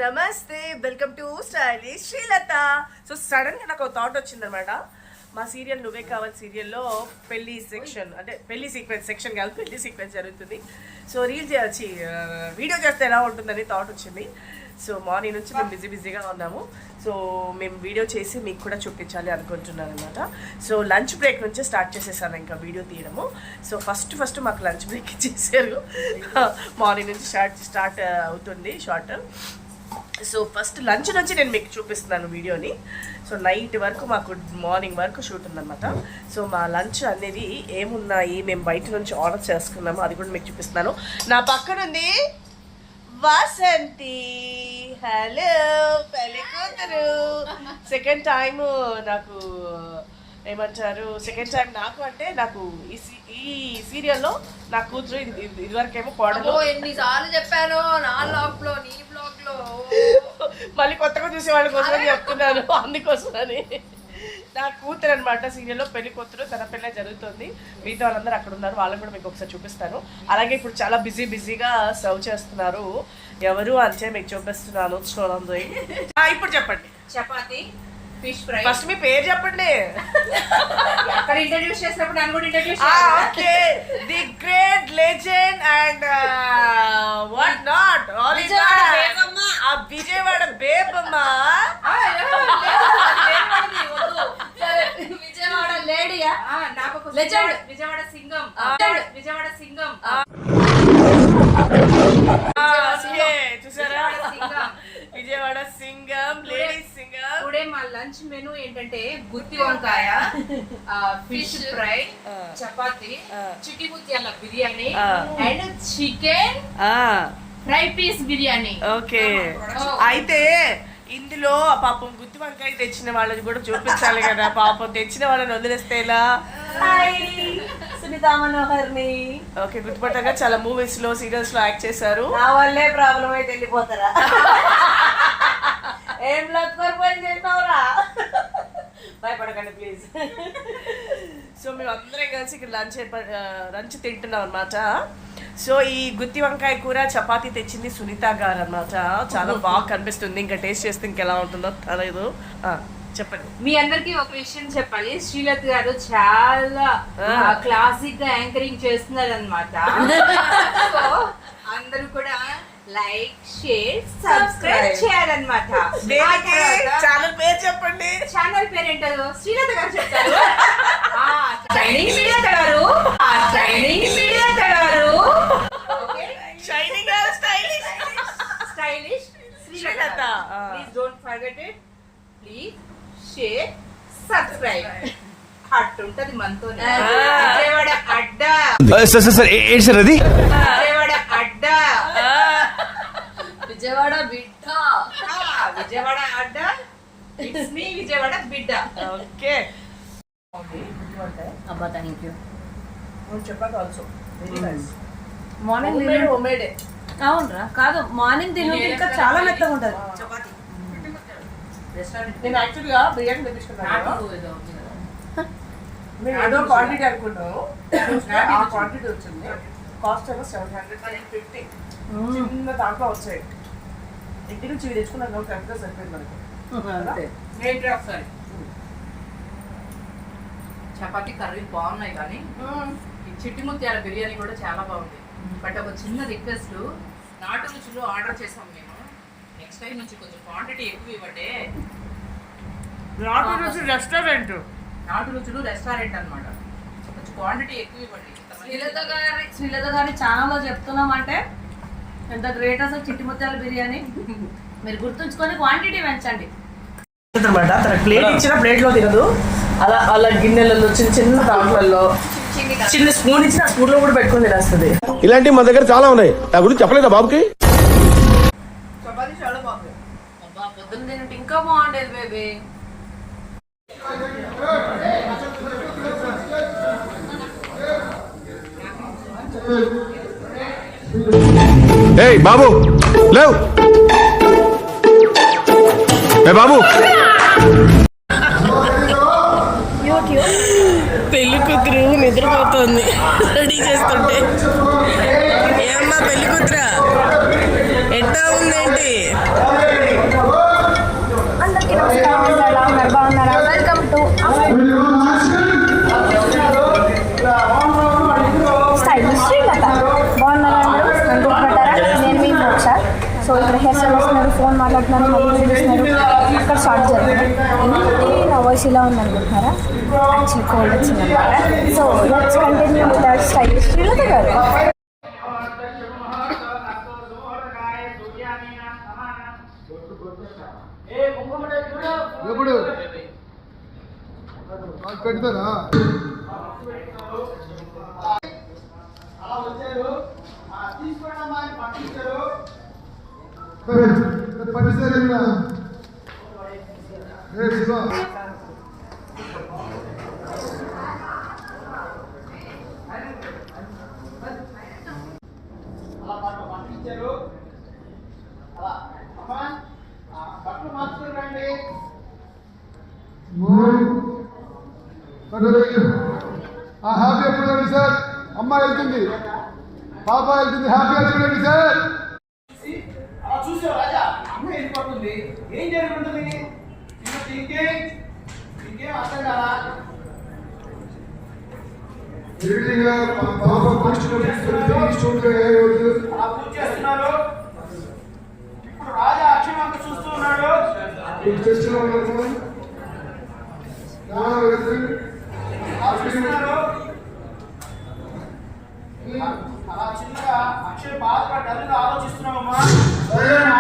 నమస్తే, welcome to stylish Srilatha. So sudden గా నాకు థాట్ వచ్చిందనమాట. మా సీరియల్ నువ్వే కావాలి సీరియల్లో పెళ్లి సెక్షన్, అంటే పెళ్లి సీక్వెన్స్ సెక్షన్ కాదు, పెళ్లి సీక్వెన్స్ జరుగుతుంది. సో రీల్ చేయొచ్చి వీడియో చేస్తే ఎలా ఉంటుందని థాట్ వచ్చింది. సో మార్నింగ్ నుంచి మేము బిజీగా ఉన్నాము. సో మేము వీడియో చేసి మీకు కూడా చూపించాలి అనుకుంటున్నాను అనమాట. సో లంచ్ బ్రేక్ నుంచి స్టార్ట్ చేసేసాను ఇంకా వీడియో తీయడము. సో ఫస్ట్ మాకు లంచ్ బ్రేక్ ఇచ్చేసారు. మార్నింగ్ నుంచి స్టార్ట్ అవుతుంది షార్ట్. సో ఫస్ట్ లంచ్ నుంచి నేను మీకు చూపిస్తున్నాను వీడియోని. సో నైట్ వరకు మాకు మార్నింగ్ వరకు షూట్ ఉందన్నమాట. సో మా లంచ్ అనేది ఏమున్నాయి, మేము బయట నుంచి ఆర్డర్ చేసుకున్నాము, అది కూడా మీకు చూపిస్తున్నాను. నా పక్కనుంది వాసంతి. హలో పెళ్లి కూతురు. సెకండ్ టైం నాకు ఏమంటారు, సెకండ్ టైం నాకు అంటే నాకు ఈ సీరియల్లో నా కూతురు. ఇదివరకేమో కోడలు. ఎన్నిసార్లు చెప్పాను నా బ్లాగ్ లో, నీ బ్లాగ్ లో. మళ్ళీ కొత్తగా చూసే వాళ్ళ కోసం చెప్తున్నాను, అందుకోసమని. నా కూతురు అనమాట సీరియల్లో పెళ్లి కూతురు. తన పెళ్ళే జరుగుతుంది. మిగతా వాళ్ళందరూ అక్కడ ఉన్నారు, వాళ్ళని కూడా మీకు ఒకసారి చూపిస్తాను. అలాగే ఇప్పుడు చాలా బిజీగా సర్వ్ చేస్తున్నారు. ఎవరు అంటే మీకు చూపిస్తున్నాను చూడండి. ఇప్పుడు చెప్పండి. Chapati, fish fry. ఫస్ట్ మీ పేరు చెప్పండి. అక్కడ ఇంట్రడ్యూస్ చేసినప్పుడు నన్ను కూడా introduce okay. The great legend and what not all in a Vijayawada Bebamma. Vijayawada లేడీయా? నాకు లెజెండ్ విజయవాడ సింగం. విజయవాడ సింగం. చూసారా, విజయవాడ సింగం, లేడీస్ సింగం. టుడే మా లంచ్ మెనూ ఏంటంటే గుత్తి వంకాయ, ఫిష్ ఫ్రై, చపాతి, చిట్టి ముత్యాల biryani and chicken fry piece biryani. Okay. అయితే ఇందులో పాపం గుత్తి వంకాయ తెచ్చిన వాళ్ళని కూడా చూపించాలి కదా. పాపం తెచ్చిన వాళ్ళని వదిలేస్తే ఎలా? సునీతా మనోహర్ని. ఓకే, గుర్తుపట్టాక చాలా మూవీస్ లో, సీరియల్స్ లో యాక్ట్ చేశారు. నా వల్లే ప్రాబ్లం అయితే వెళ్ళిపోతారా? ఏం లక్కోరు పని చేసినావురా? భయపడకండి ప్లీజ్. సో మేము అందరం కలిసి ఇక్కడ లంచ్ తింటున్నాం అనమాట. సో ఈ గుత్తి వంకాయ కూర, చపాతీ తెచ్చింది సునీత గారు అనమాట. చాలా బాగా కనిపిస్తుంది. ఇంకా టేస్ట్ చేస్తే ఇంకెలా ఉంటుందో తెలియదు. చెప్పండి. మీ అందరికి ఒక విషయం చెప్పాలి. శ్రీలత గారు చాలా క్లాసిక్ గా యాంకరింగ్ చేస్తున్నారు అనమాట. అందరూ కూడా లైక్, షేర్, సబ్స్క్రైబ్ చేయాలన్నమాట. ఛానల్ పేరు చెప్పండి. ఛానల్ పేరు ఏంటో శ్రీలత గారు చెప్తారు. షైనింగ్ శ్రీలత గారు. షైనింగ్ శ్రీలత గారు. షైనింగ్ గారు stylish Srilatha. Please don't forget it. Please share, subscribe. అట్టుంటది మనతో. విజయవాడ అడ్డా. సార్ అది విజయవాడ అడ్డా. విజయవాడ బిడ్డ. విజయవాడ అడ్డా. ఇట్స్ మీ విజయవాడ బిడ్డ. ఓకే. అబ్బా థ్యాంక్ యూ. చెప్పాలి also very nice. Morning homemade. అవునరా? కాదు, మార్నింగ్ తిను ఇంకా చాలా మెత్తగా ఉంటది చపాతి. నేను యాక్చువల్గా బిర్యానీ తెప్పించుకున్నాను. మేము ఏదో క్వాంటిటీ అనుకున్నాము. ఆ క్వాంటిటీ వచ్చింది. కాస్ట్ ఏమో 750. చిన్న దాంట్లో వచ్చాయి. ఇంటి నుంచి ఇవి తెచ్చుకున్నాం కాబట్టి కరెక్ట్గా సరిపోయింది మనకు. ఏంటి ఒకసారి చపాతి కర్రీ బాగున్నాయి, కానీ ఈ చిట్టి ముత్యాల బిర్యానీ కూడా చాలా బాగుంది. బట్ ఒక చిన్న రిక్వెస్ట్, నాటు రుచులు ఆర్డర్ చేసాం మేము. నెక్స్ట్ టైం నుంచి కొంచెం క్వాంటిటీ ఎక్కువ ఇవ్వండి. నాటు రుచులు రెస్టారెంట్ అన్నమాట. కొంచెం క్వాంటిటీ ఎక్కువ ఇవ్వండి. శ్రీలత గారి ఛానల్లో చెప్తున్నాం అంటే ఎంత గ్రేట్ అసలు. చిట్టి ముత్యాల బిర్యానీ మీరు గుర్తుంచుకొని క్వాంటిటీ పెంచండి అనమాట. తన ప్లేట్ ఇచ్చిన ప్లేట్లో తినదు. అలా గిన్నెలలో చిన్న దాంట్లలో చిన్న స్పూన్ ఇచ్చిన స్పూన్ లో కూడా పెట్టుకుని తినేస్తుంది. ఇలాంటివి మన దగ్గర చాలా ఉన్నాయి. నా గురించి చెప్పలేదా బాబుకి? చపాతీ చాలా బాగుంది. పొద్దున్న తింటే ఇంకా బాగుండేది బేబీ. ఏయ్ బాబు లేవు. ఏ బాబు పెళ్లి కూతురు నిద్రపోతుంది రెడీ చేస్తుంటే. ఏమ్మా పెళ్లి కూతురా, ఎట్టా ఉందేంటి? అందరికీ నమస్కారం. ఎలా ఉన్నారు? బాగున్నారా? Welcome to stylish Srilatha. బాగున్నారా అందరూ? అనుకుంటున్నారా? నేను మీ మోక్ష. సో ఇక్కడ హెయిర్ స్టైల్ వస్తున్నారు, ఫోన్ మాట్లాడుతున్నారు, మళ్ళీ చూస్తున్నారు. అక్కడ షార్ట్ జరిగింది. ఏంటి నా వాయిస్ ఇలా ఉంది అనుకుంటున్నారా? యాక్చువల్లీ కోల్డ్ వచ్చిందన్నమాట. So let's continue with our stylish Srilatha గారు. ఎప్పుడు పెడతారా? హ్యాపీ చూడండి సార్. అమ్మాయి వెళ్తుంది, పాప వెళ్తుంది. హ్యాపీగా చూడండి సార్. ఏం జరుగుతుంది? ఇంకేం అర్థం కదా? పాప కూర్చుని అలా పూజ చేస్తున్నారు. ఇప్పుడు రాజా అక్షయం అంతా చూస్తూ ఉన్నాడు. చూస్తున్నారు. అలా చిన్నగా అక్షయ్ బాగా డల్గా ఆలోచిస్తున్నామమ్మా.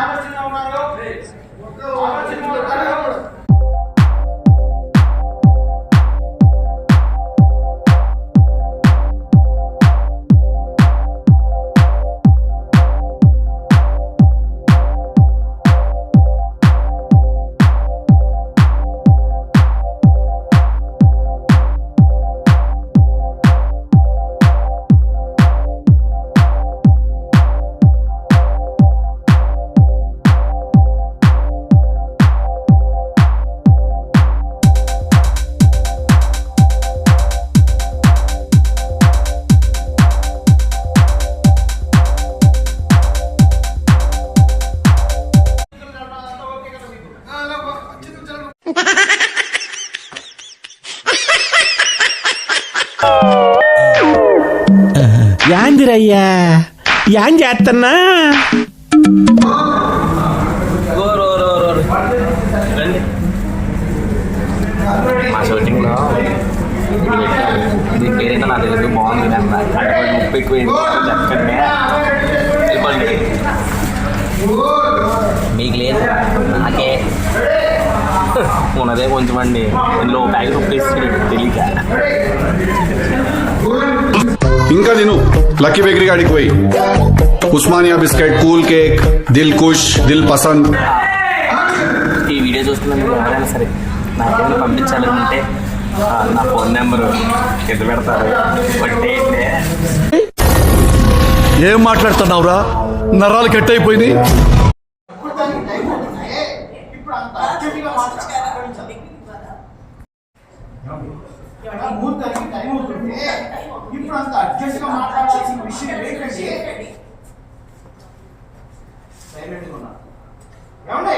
ఆలోచనగా ఉన్నారు. ఆలోచనగా ఉన్నారు. యాందిరయ్యా యాన్ చేస్తున్నా మా షూటింగ్లో దీని పేరైతే నాకు తెలియదు, బాగుంది అన్న ముప్పై ఎక్కువ చెప్పండి వెళ్ళిపోండి. మీకు లేదు నాకే ఉన్నదే కొంచెం అండి. ఇందులో ప్యాకెట్ ఉప్పు వేసి తెలియక ఇంకా నేను లక్కీ బేకరీ కాడికి పోయి Osmania biscuit, cool cake, Dil Khush, Dil Pasand. ఈ వీడియో చూస్తున్నా మీరు ఎవరైనా సరే నాకేమైనా పంపించాలంటే నా ఫోన్ నెంబరు కింద పెడతారు. కొట్టేయండి. ఏం మాట్లాడుతున్నావురా? నరాలు కట్ అయిపోయింది. ఇప్పుడు అంత అర్జెంటుగా ముహూర్తానికి టైం అవుతుంది. ఇప్పుడు అంత అర్జెంటుగా మాట్లాడాల్సిన విషయం ఏంటంటే సైలెంట్గా ఉన్నారు. ఏమండి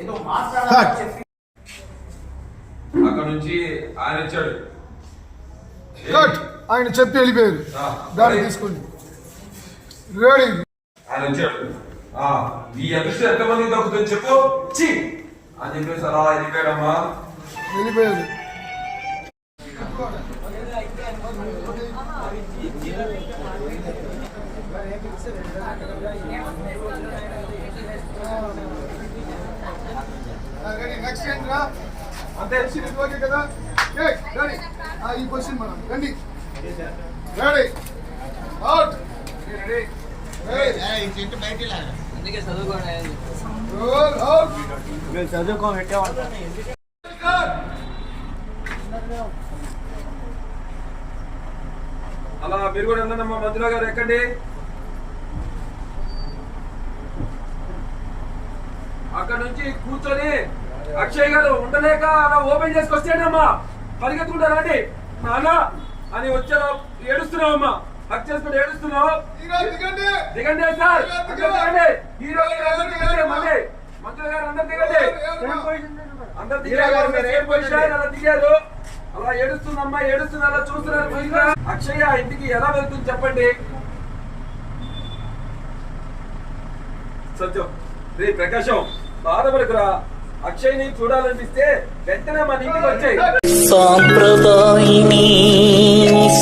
ఏదో మాట్లాడాలని చెప్పి అక్కడ నుంచి ఆయన వచ్చాడు. ఆయన చెప్పి వెళ్ళిపోయారు. దాన్ని తీసుకోండి. రెడీ. ఆయన వచ్చాడు. ఈ అదృష్టం ఎంతమంది దొరుకుతుంది చెప్పు చి అని చెప్పేసి అలా వెళ్ళిపోయాడమ్మా. వెళ్ళిపోయారు. నెక్స్ట్ ఏంట్రా? అంతే ఓకే కదా? రెడీ. ఈ పొజిషన్ మనం రండి. Ready out. Ready. Roll out. అలా మీరు కూడా ఉన్నానమ్మా. మంజులా గారు ఎక్కండి. అక్కడ నుంచి కూర్చొని అక్షయ్ గారు ఉండలేక అలా ఓపెన్ చేసుకొచ్చాడమ్మా. పరిగెత్తుకుంటా రండి నాన్న అని వచ్చావు, ఏడుస్తున్నావు అమ్మా, హక్ చేసుకుంటూ ఏడుస్తున్నావు. దిగండి సార్, దిగండి. హీరో దిగండి, మళ్ళీ మంత్రులు గారు అందరు దిగండి, అందరు దిగారు, సేమ్ పొజిషన్ అలా దిగారు. అలా ఏడుస్తుందమ్మా, ఏడుస్తుంది, అలా చూస్తున్నారు. అక్షయ ఇంటికి ఎలా వెళ్తుంది చెప్పండి. సత్యం, రే ప్రకాశం, బాధపడకురా. అక్షయ్ని చూడాలనిపిస్తే వెంటనే మన ఇంటికి వచ్చాయి. సాంప్రదాయిని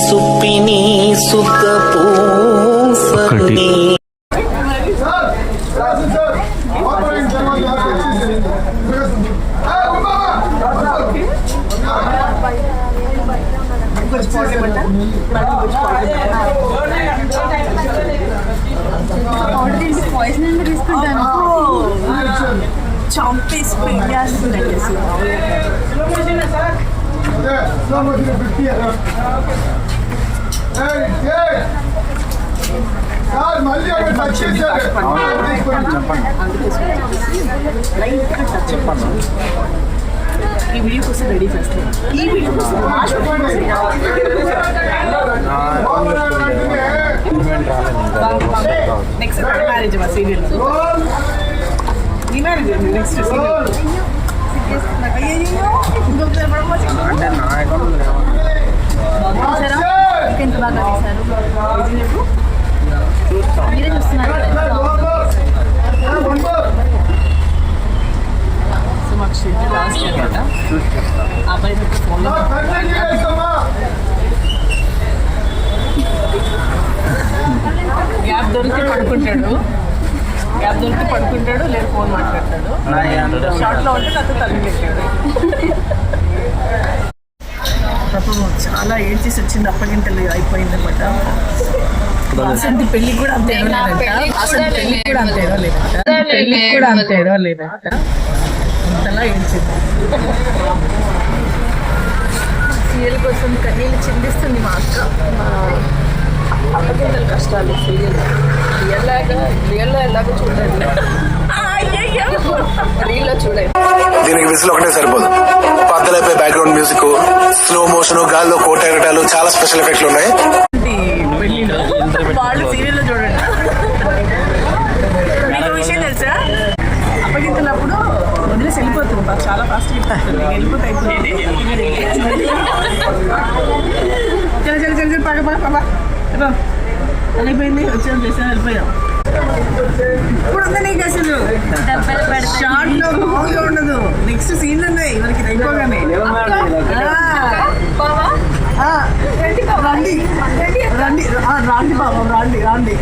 సుప్పిని సుఖ పూసని పాయిజన్ తీసుకుంటాను చంపేసి పెళ్ళేస్తుందండి అసలు. ఈ వీడియో కోసం రెడీ చేస్తాను. ఈ వీడియో కోసం నెక్స్ట్ మ్యారేజ్ మా సీరియల్, ఈ మ్యారేజ్ నెక్స్ట్ సీరియల్. ఎంత బాగా తీశారు, మీరే చూస్తున్నారు. సో మాకు షెడ్యూల్ లాస్ట్ అనమాట. అబ్బాయి ఫోన్లో గ్యాప్ దొరికి పడుకుంటాడు, లేదు ఫోన్ మాట్లాడతాడు. షార్ట్లో ఉంటే నాతో తల్లి పెట్టాడు. చాలా ఏడ్చేసి వచ్చింది, అప్పగింతలు అయిపోయింది అనమాట. వాసంతి పెళ్లికి కూడా అంత ఏడవలేదంట, అంతలా ఏడ్చింది. సీరియల్ కోసం కన్నీళ్ళు చిందిస్తుంది మా అక్క. అప్పగింతలు కష్టాలు సీరియల్ రియల్లో ఎలాగో చూడండి, రీల్లో చూడండి. దీనికి విజిల్ ఒకటే సరిపోదు, పద్దలైపోయి బ్యాక్గ్రౌండ్ మ్యూజిక్, స్లో మోషన్, గాల్లో కోట ఎగటాలు, చాలా స్పెషల్ ఎఫెక్ట్లు ఉన్నాయి. పెళ్లిలో వాళ్ళు సీరియల్లో చూడండి. మీకు విషయం తెలుసా, అప్పగింతలప్పుడు వదిలేసి వెళ్ళిపోతుంది, చాలా ఫాస్ట్ వెళ్ళిపోతే అయిపోయింది. అయిపోయింది, వచ్చాం చేసాం, వెళ్ళిపోయాం. ఇప్పుడు ఉంది నీకు అసలు షార్ట్ లో మామూలుగా ఉండదు. నెక్స్ట్ సీన్లు ఉన్నాయి మనకి అయిపోగానే. రండి రండి రాండి బాబా, రాండి రాండి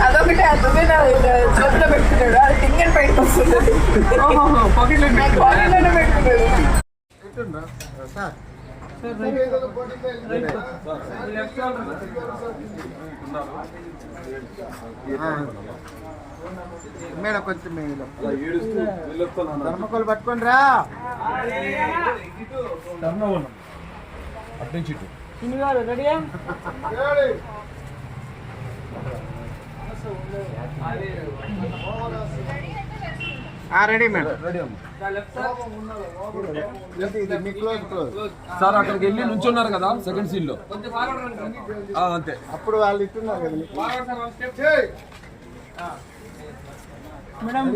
అదొకటి అదొకటి చేతిలో పెట్టుకున్నాడు, అది టింగన్ పెయింట్ వస్తుంది. పాకెట్లోనే పెట్టుకున్నాడు. మేడం కొంచెం ధర్మకోలు పట్టుకొని రా. రెడీయా? రెడీ మేడం, రెడీ సార్ అక్కడికి వెళ్ళి నుంచున్నారు కదా సెకండ్ సీన్ లో, అంతే. అప్పుడు వాళ్ళు ఇస్తున్నారు కదా madam.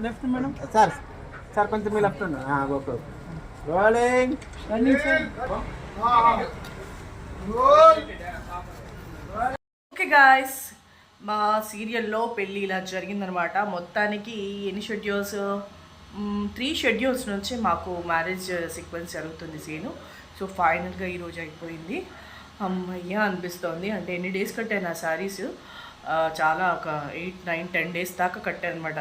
Left madam. Sir sir కొంచెం మీ లెఫ్ట్ ఉన్నా. Okay rolling. ఓకే గాయస్, మా సీరియల్లో పెళ్ళి ఇలా జరిగిందనమాట. మొత్తానికి ఎన్ని షెడ్యూల్స్, 3 షెడ్యూల్స్ నుంచి మాకు మ్యారేజ్ సీక్వెన్స్ జరుగుతుంది సీను. సో ఫైనల్గా ఈరోజు అయిపోయింది. అమ్మయ్య అనిపిస్తోంది. అంటే ఎన్ని డేస్ కట్టాను ఆ శారీస్, చాలా ఒక 8, 9, 10 డేస్ దాకా కట్టాను అనమాట.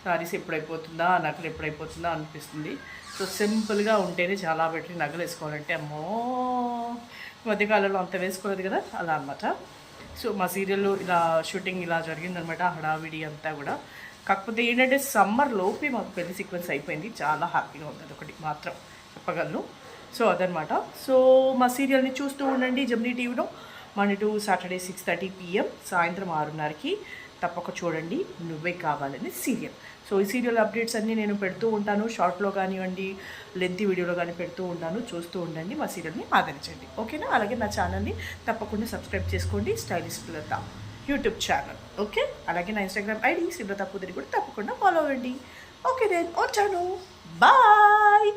శారీస్ ఎప్పుడైపోతుందా, నగలు ఎప్పుడైపోతుందా అనిపిస్తుంది. సో సింపుల్గా ఉంటేనే చాలా బెటర్. నగలు వేసుకోవాలంటే అమ్మో మధ్యకాలంలో అంత వేసుకోలేదు కదా, అలా అనమాట. సో మా సీరియల్లో ఇలా షూటింగ్ ఇలా జరిగిందనమాట, హడావిడి అంతా కూడా. కాకపోతే ఏంటంటే సమ్మర్ లోపే మాకు పెళ్లి సీక్వెన్స్ అయిపోయింది. చాలా హ్యాపీగా ఉంది, అదొకటి మాత్రం చెప్పగలను. సో అదనమాట. సో మా సీరియల్ని చూస్తూ ఉండండి జెమినీ టీవీలో మండే టు సాటర్డే 6:30 PM, సాయంత్రం 6:30కి తప్పక చూడండి నువ్వే కావాలని సీరియల్. సో ఈ సీరియల్ అప్డేట్స్ అన్నీ నేను పెడుతూ ఉంటాను, షార్ట్లో కానివ్వండి లెంతీ వీడియోలో కానీ పెడుతూ ఉంటాను. చూస్తూ ఉండండి, మా సీరియల్ని ఆదరించండి, ఓకేనా? అలాగే నా ఛానల్ని తప్పకుండా సబ్స్క్రైబ్ చేసుకోండి, stylish Srilatha YouTube channel, okay? అలాగే నా ఇన్స్టాగ్రామ్ ఐడి శ్రీలత పూదరి కూడా తప్పకుండా ఫాలో అవ్వండి. ఓకే దెన్, వచ్చాను, బాయ్.